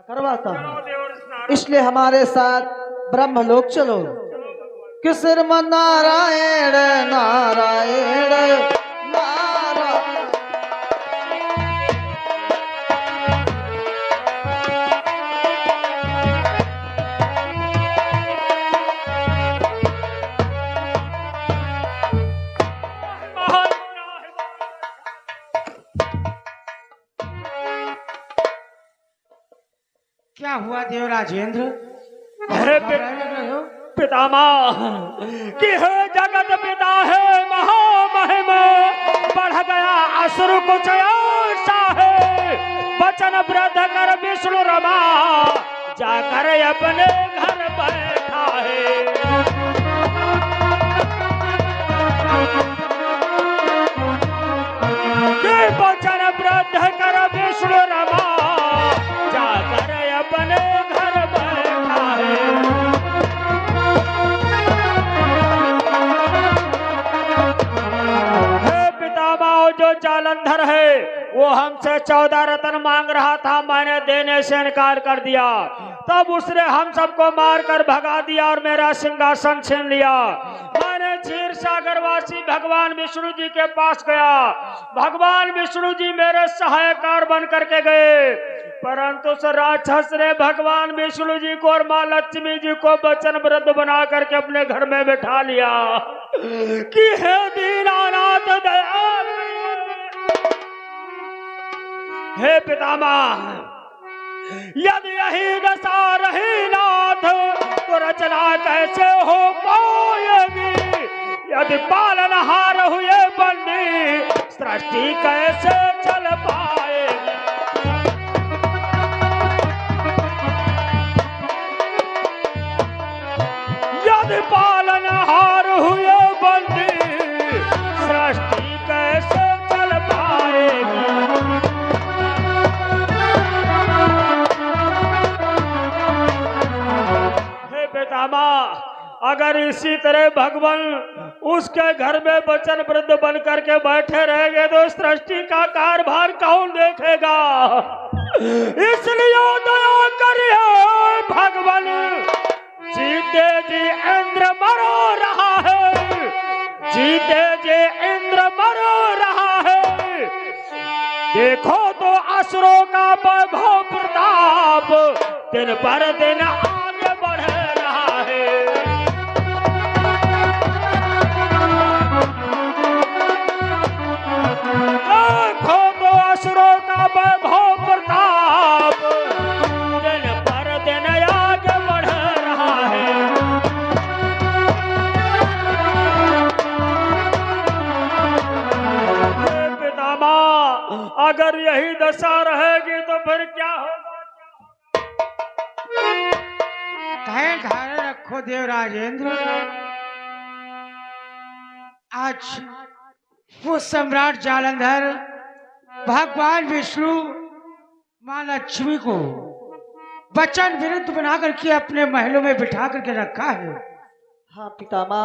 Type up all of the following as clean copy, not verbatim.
करवाता हूँ, इसलिए हमारे साथ ब्रह्मलोक चलो। कि सिर में नारायण नारायण नारायण। क्या हुआ देवराजेंद्र? अरे पितामह कि है जगत पिता है महामहिमा, बढ़ गया असुर कुछ ऐसा है। वचन वृद्ध कर विष्णु रमा, जाकर अपने घर बैठा है। कि वचन वृद्ध कर विष्णु रमा, जाकर अपने घर बैठा है। जो जालंधर है वो हमसे 14 रत्न मांग रहा था, मैंने देने से इनकार कर दिया। तब उसने हम सबको मारकर भगा दिया और मेरा सिंहासन छीन लिया। मैंने क्षीर सागरवासी भगवान विष्णु जी के पास गया। भगवान विष्णु जी मेरे सहायकार बन करके गए, परंतु उस राक्षस ने भगवान विष्णु जी को और माँ लक्ष्मी जी को वचन वृद्ध बना करके अपने घर में बैठा लिया। कि हे दीनानाथ दयाल, हे पितामह, यदि यही दशा रही नाथ तो रचना कैसे हो पाएगी। यदि पालनहार हुए बंदी, सृष्टि कैसे चल पाएगी। यदि पालनहार हुए बंदी, सृष्टि कैसे चल पाएगी। अगर इसी तरह भगवान उसके घर में वचन वृद्ध बन करके बैठे रहेंगे तो सृष्टि का कारभार कौन देखेगा। इसलिए दया करिए भगवान, जीते जी इंद्र मरो रहा है, जीते जी इंद्र मरो रहा है। देखो तो असुरों का वैभव प्रताप दिन पर दिन आगे बढ़ रहा है। देखो तो असुरों का वैभव प्रताप दिन पर दिन आगे बढ़ रहा है। पितामह, अगर यही दशा रहेगी तो फिर क्या होगा। धारण रखो देवराजेंद्र। आज वो सम्राट जालंधर भगवान विष्णु माँ लक्ष्मी को वचन विरुद्ध बना करके अपने महलों में बिठा करके रखा है। हाँ पितामह,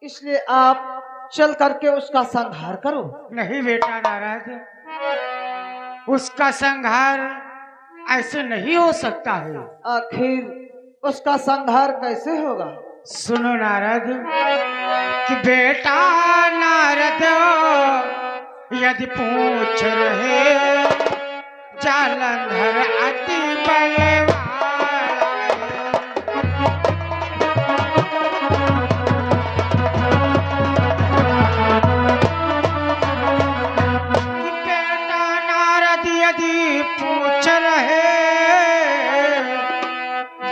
इसलिए आप चल करके उसका संहार करो। नहीं बेटा नारद, उसका संहार ऐसे नहीं हो सकता है। आखिर उसका संहार कैसे होगा? सुनो नारद, कि बेटा नारद यदि पूछ रहे जालंधर अति बलवान, कि बेटा नारद यदि पूछ रहे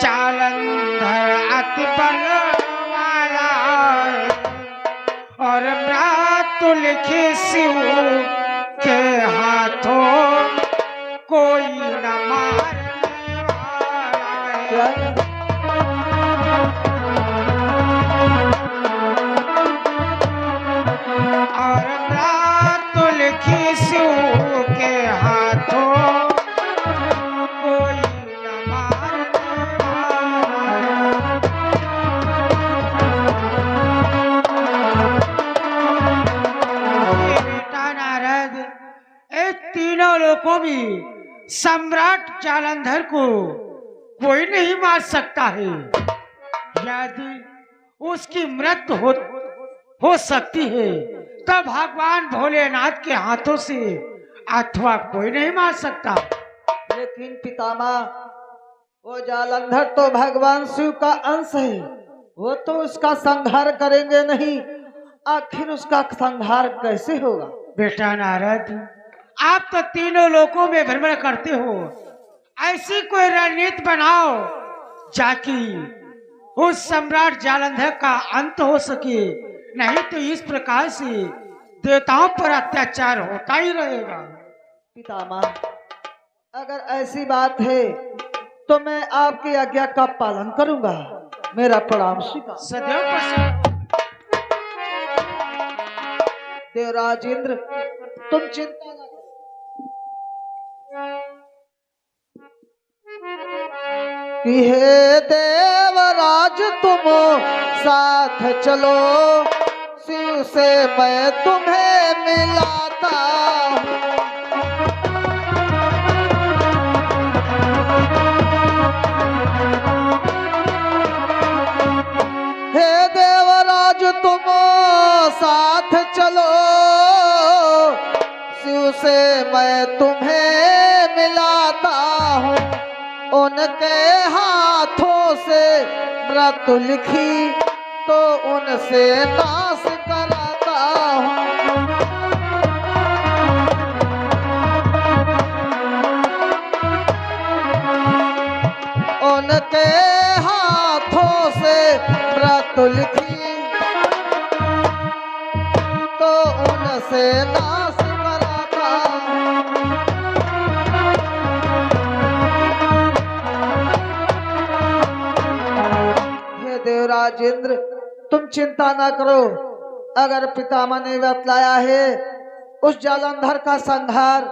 जालंधर अति बलवाला, और मृत्युलिखि शिव के हाथों कोई न मारने वाला है। और मृत्युलिखि शिव के हाथों कोई न मारने वाला। ये बेटा नारद, तीनों लोगों में सम्राट जालंधर को कोई नहीं मार सकता है। यदि उसकी मृत्यु हो सकती है तो भगवान भोलेनाथ के हाथों से, अथवा कोई नहीं मार सकता। लेकिन पितामह, वो जालंधर तो भगवान शिव का अंश है, वो तो उसका संहार करेंगे नहीं। आखिर उसका संहार कैसे होगा? बेटा नारद, आप तो तीनों लोकों में भ्रमण करते हो, ऐसी कोई रणनीति बनाओ जाकि उस सम्राट जालंधर का अंत हो सके, नहीं तो इस प्रकार से देवताओं पर अत्याचार होता ही रहेगा। पितामह, अगर ऐसी बात है तो मैं आपकी आज्ञा का पालन करूंगा। मेरा प्रणाम स्वीकार। सदैव प्रसन्न। देवराज इंद्र, तुम चिंता न करो। कि हे देवराज तुम साथ चलो, शिव से मैं तुम्हें मिलाता हूँ। हे देवराज तुम साथ चलो, शिव से मैं तुम्हें मिलाता हूँ। उनके हाथों से मृत्यु लिखी तो उनसे नाश कराता हूँ। उनके हाथों से मृत्यु लिखी तो उनसे नाश कराता हूँ। हे देवराज इंद्र, तुम चिंता ना करो। अगर पितामह ने बतलाया है उस जालंधर का संहार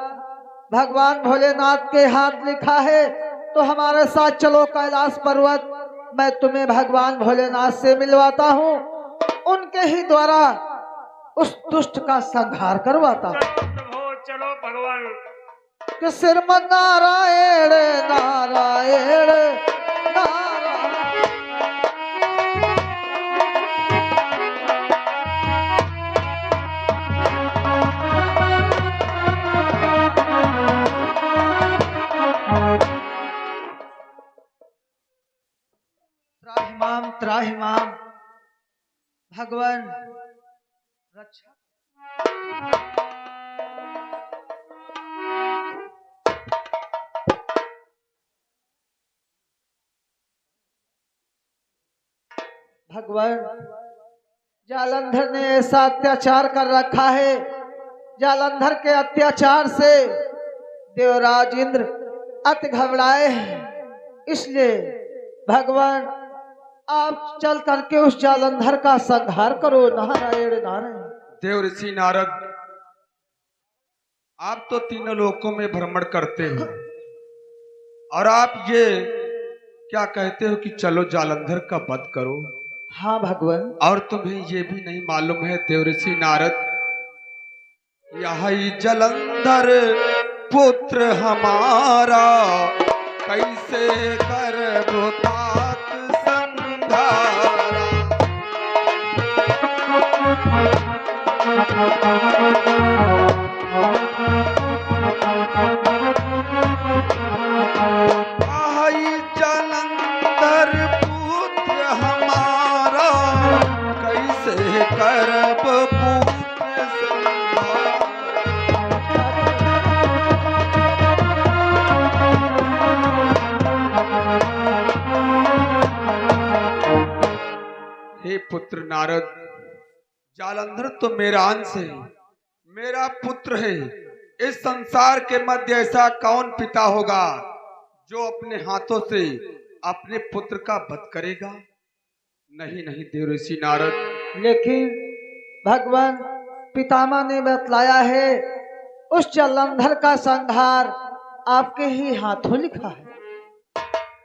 भगवान भोलेनाथ के हाथ लिखा है, तो हमारे साथ चलो कैलाश पर्वत। मैं तुम्हें भगवान भोलेनाथ से मिलवाता हूँ, उनके ही द्वारा उस दुष्ट का संहार करवाता हूँ। चलो भगवान। कि श्रीमन नारायण नारायण नारायण। त्राहिमाम त्राहिमाम, भगवान रक्षा। भगवान, जालंधर ने ऐसा अत्याचार कर रखा है। जालंधर के अत्याचार से देवराज इंद्र अति घबराए हैं। इसलिए भगवान, आप चल करके उस जालंधर का संहार करो। नारायण नारायण। देव ऋषि नारद, आप तो तीनों लोकों में भ्रमण करते हो और आप ये क्या कहते हो कि चलो जालंधर का वध करो। हाँ भगवान। और तुम्हें ये भी नहीं मालूम है देव ऋषि नारद, यही जलंधर पुत्र हमारा कैसे कर तात संधारा। यही जलंधर पुत्र हमारा कैसे करब पुत्र संहारा। हे पुत्र नारद, जालंधर तो मेरा अंश है, मेरा पुत्र है। इस संसार के मध्य ऐसा कौन पिता होगा जो अपने हाथों से अपने पुत्र का वध करेगा? नहीं नहीं देव ऋषि नारद। लेकिन भगवान, पितामह ने बतलाया है उस जालंधर का संहार आपके ही हाथों लिखा है।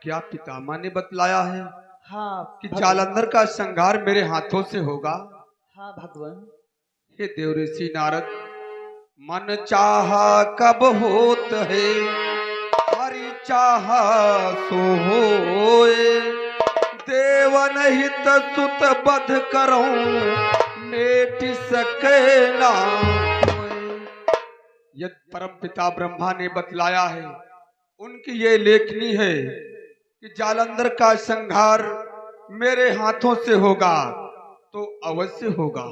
क्या पितामह ने बतलाया है? हाँ कि जालंधर का संहार मेरे हाथों से होगा? हाँ भगवान। हे देव ऋषि नारद, मन चाहा कब होत है चाहा सो होए, देवन हित सुत बध करऊं, मेट सके ना कोई। यदि परम पिता ब्रह्मा ने बतलाया है, उनकी ये लेखनी है कि जालंधर का संहार मेरे हाथों से होगा तो अवश्य होगा।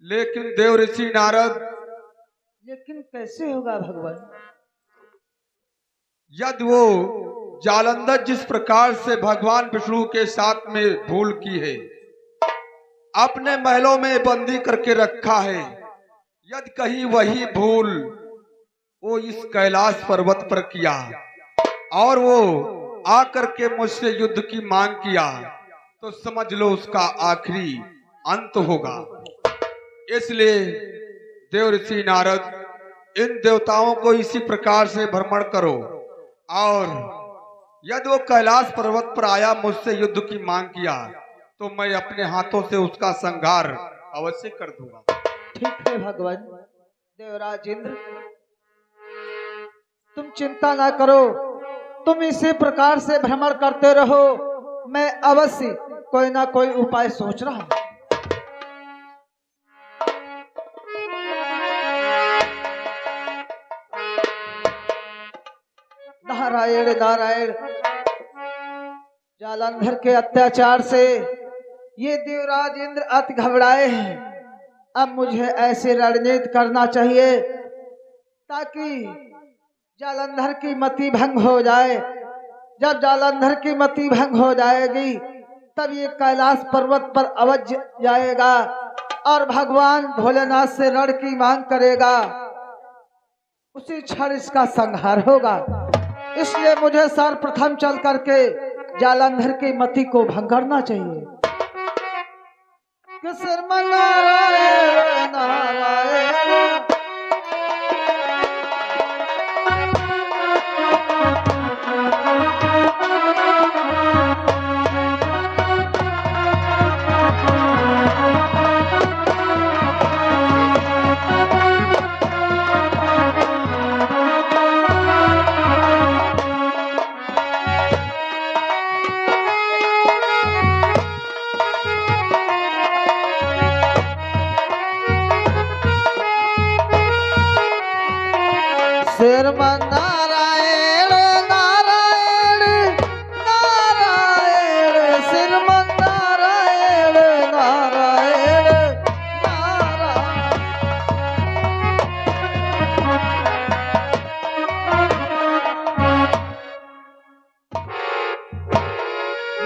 लेकिन देव ऋषि नारद, लेकिन कैसे होगा भगवान? यदि वो जालंधर जिस प्रकार से भगवान विष्णु के साथ में भूल की है, अपने महलों में बंदी करके रखा है, यदि कहीं वही भूल वो इस कैलाश पर्वत पर किया और वो आकर के मुझसे युद्ध की मांग किया, तो समझ लो उसका आखिरी अंत होगा। इसलिए देव ऋषि नारद, इन देवताओं को इसी प्रकार से भ्रमण करो और यदि वो कैलाश पर्वत पर आया, मुझसे युद्ध की मांग किया, तो मैं अपने हाथों से उसका संहार अवश्य कर दूंगा। ठीक है भगवान। देवराज इंद्र, तुम चिंता ना करो, तुम इसी प्रकार से भ्रमण करते रहो, मैं अवश्य कोई ना कोई उपाय सोच रहा हूं। नारायण नारायण। जालंधर के अत्याचार से ये देवराज इंद्र अति घबराए हैं। अब मुझे ऐसी रणनीति करना चाहिए ताकि जालंधर की मति भंग हो जाए। जब जालंधर की मति भंग हो जाएगी, तब ये कैलाश पर्वत पर अवश्य जाएगा और भगवान भोलेनाथ से रण की मांग करेगा। उसी क्षण इसका संहार होगा। इसलिए मुझे सर्वप्रथम चल करके जालंधर की मति को भंग करना चाहिए। नारायण नारायण। नारायण नारायण नारायण। श्रीमन नारायण नारायण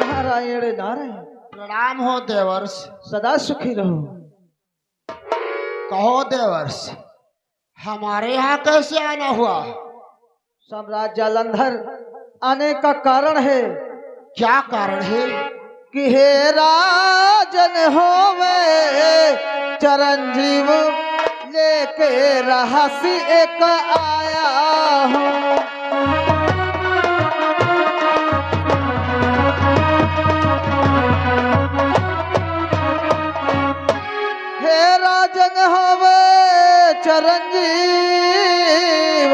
नारायण नारायण। प्रणाम हो देवर्ष। सदा सुखी रहो। कहो देवर्ष, हमारे यहाँ कैसे आना हुआ? सम्राट जालंधर आने का कारण है। क्या कारण है? कि हे राजन होवे चिरंजीव लेके रहसी एक आया हूँ। हे राजन होवे चिरंजीव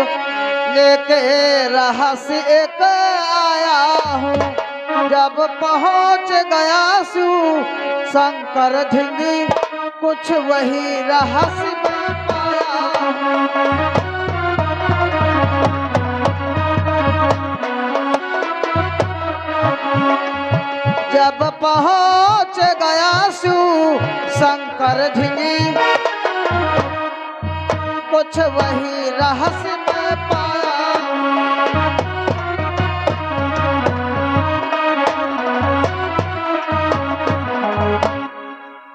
लेके रहस्य एक आया हूँ। जब पहुँच गया सू शंकर धिंगी, कुछ वही रहस्य में पाया हूँ। जब पहुँच गया सू शंकर धिंगी, कुछ वही रहस्य में पाया।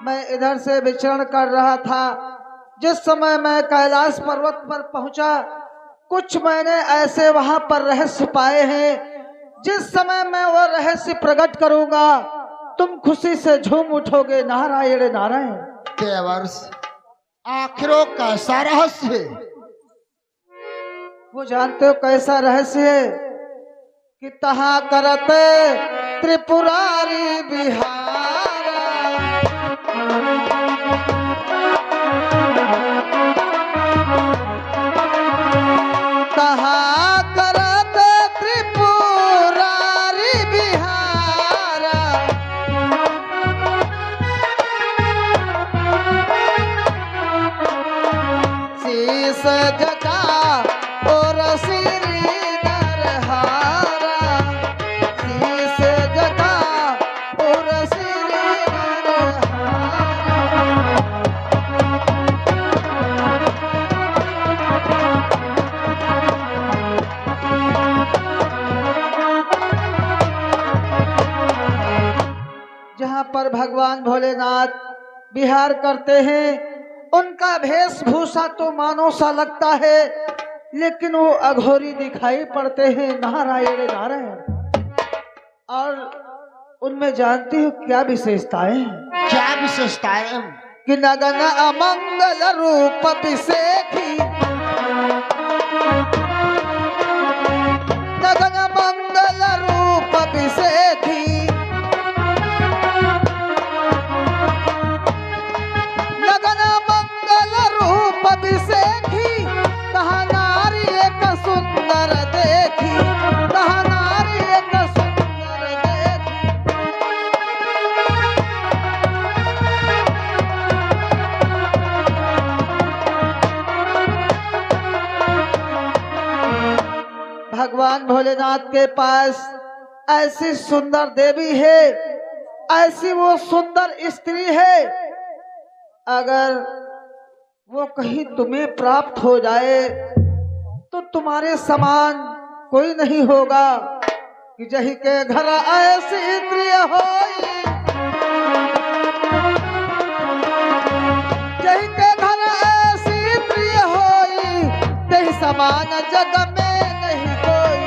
मैं इधर से विचरण कर रहा था। जिस समय मैं कैलाश पर्वत पर पहुंचा, कुछ मैंने ऐसे वहां पर रहस्य पाए हैं। जिस समय मैं वो रहस्य प्रकट करूंगा, तुम खुशी से झूम उठोगे। नारायण नारायण। देवर्ष, आखिर वो कैसा रहस्य है? वो जानते हो कैसा रहस्य है? कि तहा करते त्रिपुरारी बिहारा, तहा करते त्रिपुरारी जहाँ पर भगवान भोलेनाथ विहार करते हैं, उनका वेशभूषा तो मानो सा लगता है, लेकिन वो अघोरी दिखाई पड़ते हैं। नारायण नारायण। और उनमें जानती हो क्या विशेषताएं हैं? क्या विशेषताएं? कि नगन अमंगल रूप विशेखी, नगन मंगल रूप विशेखी, नगन मंगल रूप विशेखी, कहा नारी एक सुंदर देखी, कहा नारी एक सुंदर देखी। भगवान भोलेनाथ के पास ऐसी सुंदर देवी है, ऐसी वो सुंदर स्त्री है, अगर वो कहीं तुम्हें प्राप्त हो जाए तो तुम्हारे समान कोई नहीं होगा। कि जही के घर ऐसी प्रिय होई, जही के घर ऐसी प्रिय होई, तेहि समान जग में नहीं कोई।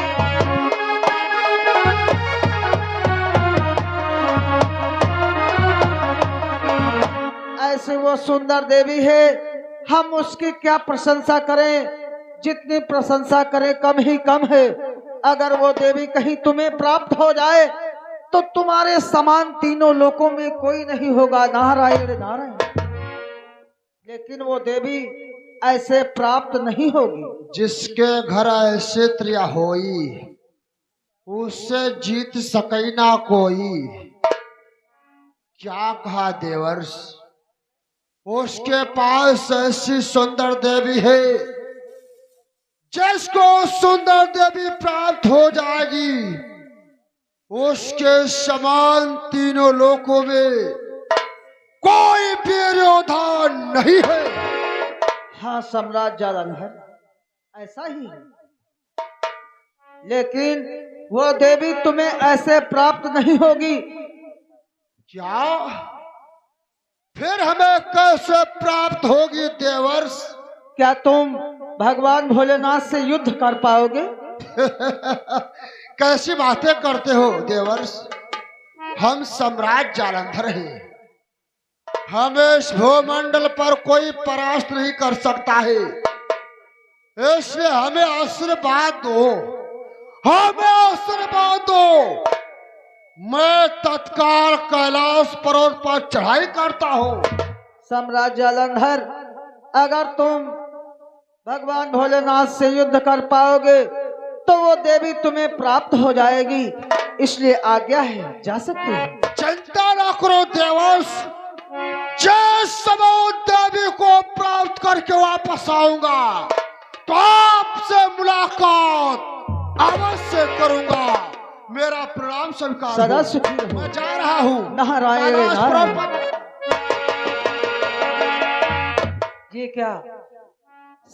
ऐसी वो सुंदर देवी है, हम उसकी क्या प्रशंसा करें, जितनी प्रशंसा करें कम ही कम है। अगर वो देवी कहीं तुम्हें प्राप्त हो जाए तो तुम्हारे समान तीनों लोकों में कोई नहीं होगा। नारायण नारायण। लेकिन वो देवी ऐसे प्राप्त नहीं होगी। जिसके घर ऐसे त्रिया होई, उससे जीत सकई ना कोई। क्या कहा देवर्ष? उसके पास ऐसी सुंदर देवी है, जिसको सुंदर देवी प्राप्त हो जाएगी, उसके समान तीनों लोकों में कोई विरोधा नहीं है। हाँ सम्राट जालंधर, ऐसा ही है। लेकिन वो देवी तुम्हें ऐसे प्राप्त नहीं होगी। क्या? फिर हमें कैसे प्राप्त होगी देवर्ष? क्या तुम भगवान भोलेनाथ से युद्ध कर पाओगे? कैसी बातें करते हो देवर्ष? हम सम्राट जालंधर हैं, हमें इस भूमंडल पर कोई परास्त नहीं कर सकता है। इसलिए हमें आशीर्वाद दो, हमें आशीर्वाद दो। मैं तत्काल कैलाश पर्वत पर चढ़ाई करता हूँ। सम्राट जालंधर, अगर तुम भगवान भोलेनाथ से युद्ध कर पाओगे तो वो देवी तुम्हें प्राप्त हो जाएगी। इसलिए आज्ञा है, जा सकते हो। चिंता न करो देवर्ष, जिस समय देवी को प्राप्त करके वापस आऊंगा तो आपसे मुलाकात अवश्य करूंगा। मेरा प्रणाम स्वीकार सदा हो। सुखी रहो। मैं जा रहा हूँ नारायण कैलाश नारायण। पर्वत पर। ये क्या,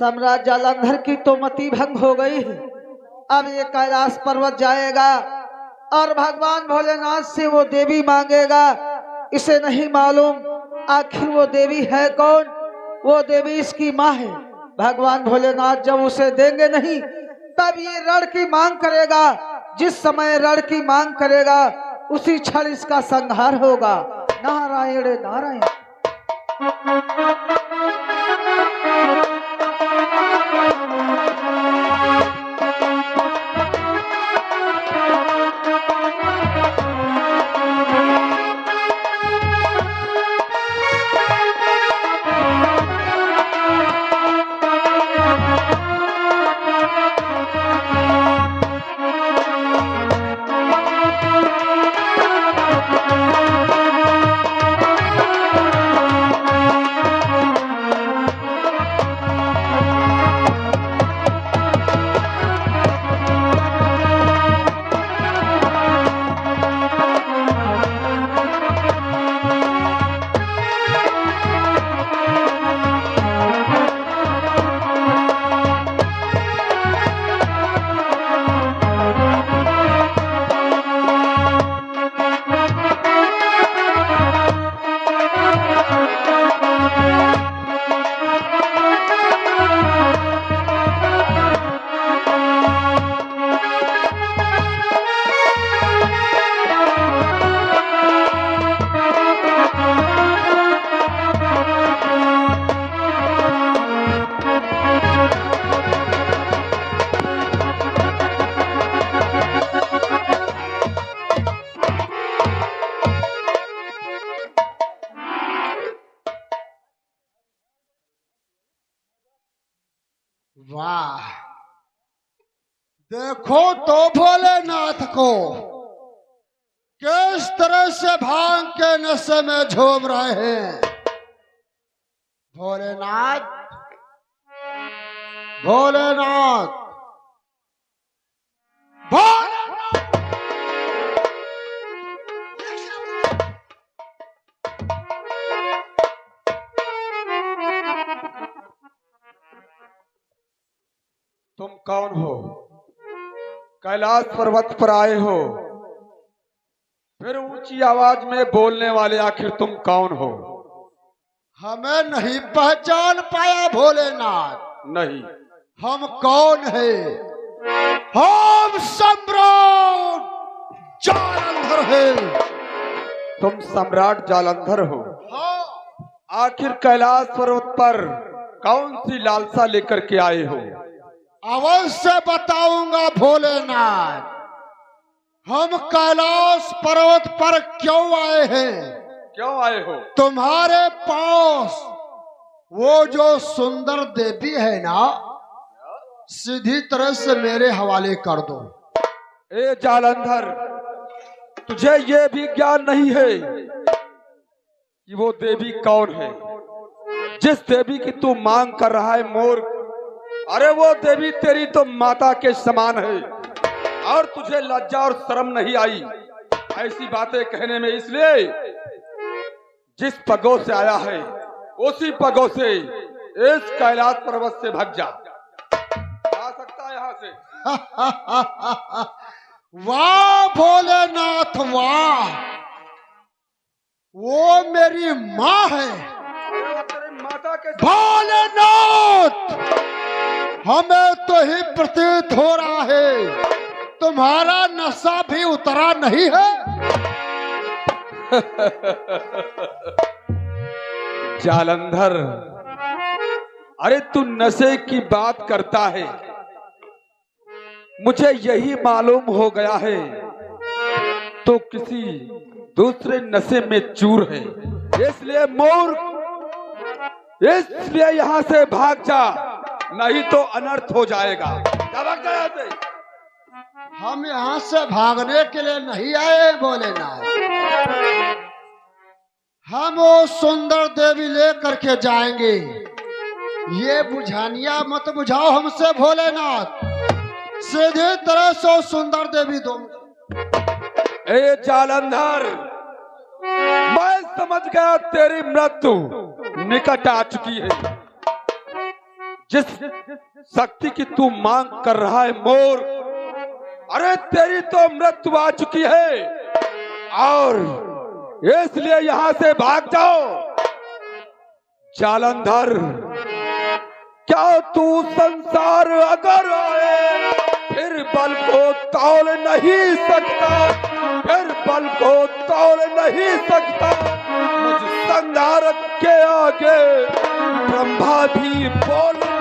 सम्राट जालंधर की तो मति भंग हो गई है। अब ये कैलाश पर्वत जाएगा और भगवान भोलेनाथ से वो देवी मांगेगा। इसे नहीं मालूम आखिर वो देवी है कौन। वो देवी इसकी माँ है। भगवान भोलेनाथ जब उसे देंगे नहीं, तब ये रण की मांग करेगा। जिस समय रण की मांग करेगा उसी क्षण इसका संहार होगा। नारायण नारायण। वाह, देखो तो भोलेनाथ को किस तरह से भांग के नशे में झूम रहे हैं। भोलेनाथ, भोलेनाथ, भोलेनाथ। तुम कौन हो? कैलाश पर्वत पर आए हो, फिर ऊंची आवाज में बोलने वाले आखिर तुम कौन हो? हमें नहीं पहचान पाया भोलेनाथ? नहीं। हम कौन है? हम सम्राट जालंधर है। तुम सम्राट जालंधर हो? हाँ। आखिर कैलाश पर्वत पर कौन सी लालसा लेकर के आए हो? अवश्य बताऊंगा भोलेनाथ। हम कैलाश पर्वत पर क्यों आए हैं? क्यों आए हो? तुम्हारे पास वो जो सुंदर देवी है ना, सीधी तरह से मेरे हवाले कर दो। ए जालंधर, तुझे ये भी ज्ञान नहीं है कि वो देवी कौन है? जिस देवी की तू मांग कर रहा है मोर, अरे वो देवी तेरी तो माता के समान है, और तुझे लज्जा और शर्म नहीं आई ऐसी बातें कहने में? इसलिए जिस पगों से आया है उसी पगों से इस कैलाश पर्वत से भाग जा सकता है यहाँ से। वाह भोलेनाथ वाह, वो मेरी माँ है। तेरी माता के भोलेनाथ, हमें तो ही प्रतीत हो रहा है तुम्हारा नशा भी उतरा नहीं है। जालंधर, अरे तू नशे की बात करता है, मुझे यही मालूम हो गया है तो किसी दूसरे नशे में चूर है। इसलिए मूर्ख, इसलिए यहाँ से भाग जा, नहीं तो अनर्थ हो जाएगा। भाग जा यहाँ से। हम यहाँ से भागने के लिए नहीं आए भोलेनाथ, हम वो सुंदर देवी ले करके जाएंगे। ये बुझानिया मत बुझाओ हमसे भोलेनाथ, सीधे तरह से सुंदर देवी दो। ए जालंधर, मैं समझ गया तेरी मृत्यु निकट आ चुकी है। जिस शक्ति की तू मांग कर रहा है मोर, अरे तेरी तो मृत्यु आ चुकी है, और इसलिए यहां से भाग जाओ। जालंधर, क्या तू संसार अगर आए फिर बल को तौल नहीं सकता, फिर बल को तौल नहीं सकता। मुझ संहारक के आगे ब्रह्मा भी बोल नहीं।